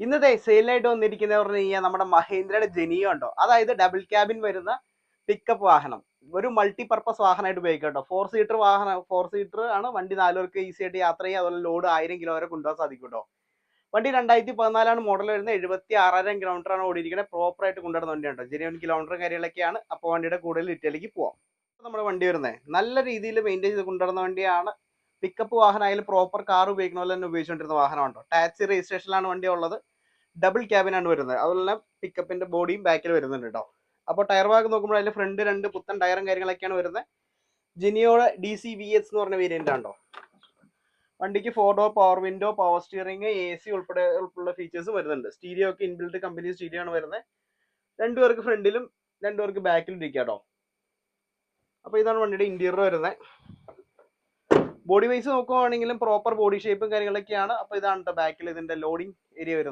ഇന്നത്തെ സെയിലായിട്ട് വന്നിരിക്കുന്നത് പറഞ്ഞു കഴിഞ്ഞാൽ നമ്മുടെ മഹേന്ദ്രയുടെ ജെനിയോ ഉണ്ടോ, അതായത് ഡബിൾ ക്യാബിൻ വരുന്ന പിക്കപ്പ് വാഹനം. ഒരു മൾട്ടിപർപ്പസ് വാഹനമായിട്ട് ഉപയോഗിക്കാം കേട്ടോ. 4 സീറ്റർ വാഹനം, 4 സീറ്റർ ആണ് വണ്ടി. 4 പേർക്ക് ഈസി ആയിട്ട് യാത്ര ചെയ്യാം. അതുപോലെ ലോഡ് 1000 കിലോ വരെ കൊണ്ടുപോകാൻ സാധിക്കും കേട്ടോ. വണ്ടി 2014 മോഡൽ വരുന്നത്. 76,000 കിലോമീറ്റർ ആണ് ഓടിയിരിക്കുന്നത്. പ്രോപ്പർ ആയിട്ട് കൊണ്ടുവരുന്ന വണ്ടിയാണ് കേട്ടോ. ജെന്യൂൻ കിലോമീറ്റർ കാര്യങ്ങളൊക്കെയാണ്. അപ്പോൾ വണ്ടിയുടെ കൂടുതൽ ഡീറ്റെയിലേക്ക് പോവാം. നമ്മുടെ വണ്ടി വരുന്നത് നല്ല രീതിയിൽ മെയിൻറ്റെയിൻ ചെയ്ത് കൊണ്ടുവരുന്ന വണ്ടിയാണ്. പിക്കപ്പ് വാഹനമായാലും പ്രോപ്പർ കാർ ഉപയോഗിക്കുന്ന പോലെ തന്നെ ഉപയോഗിച്ചുകൊണ്ടിരുന്ന വാഹനമുണ്ടോ. ടാക്സി രജിസ്ട്രേഷനിലാണ് വണ്ടി ഉള്ളത്. ഡബിൾ ക്യാബിനാണ് വരുന്നത്. അതുപോലെ തന്നെ പിക്കപ്പിന്റെ ബോഡിയും ബാക്കിൽ വരുന്നുണ്ട് കേട്ടോ. അപ്പോൾ ടയർ ഭാഗം നോക്കുമ്പോൾ അതിൽ ഫ്രണ്ട് 2 പുത്തൻ ടയറും കാര്യങ്ങളൊക്കെയാണ് വരുന്നത്. ജിനിയോടെ DCVS എന്ന് പറഞ്ഞ വേരിയന്റ് ആണോ. വണ്ടിക്ക് 4 door power window, power steering, AC ഉൾപ്പെടെ ഫീച്ചേഴ്സ് വരുന്നുണ്ട്. സ്റ്റീരിയോ ഒക്കെ ഇൻബിൽറ്റ് കമ്പനി സ്റ്റീരിയോ ആണ് വരുന്നത്. 2 പേർക്ക് ഫ്രണ്ടിലും 2 പേർക്ക് ബാക്കിലും ഇരിക്കാം കേട്ടോ. അപ്പോൾ ഇതാണ് വണ്ടിയുടെ ഇന്റീരിയർ വരുന്നത്. ബോഡി വൈസ് നോക്കുവാണെങ്കിലും പ്രോപ്പർ ബോഡി ഷേപ്പും കാര്യങ്ങളൊക്കെയാണ്. അപ്പോൾ ഇതാണ് കേട്ടോ ബാക്കിൽ ഇതിന്റെ ലോഡിംഗ് ഏരിയ വരുന്നത്.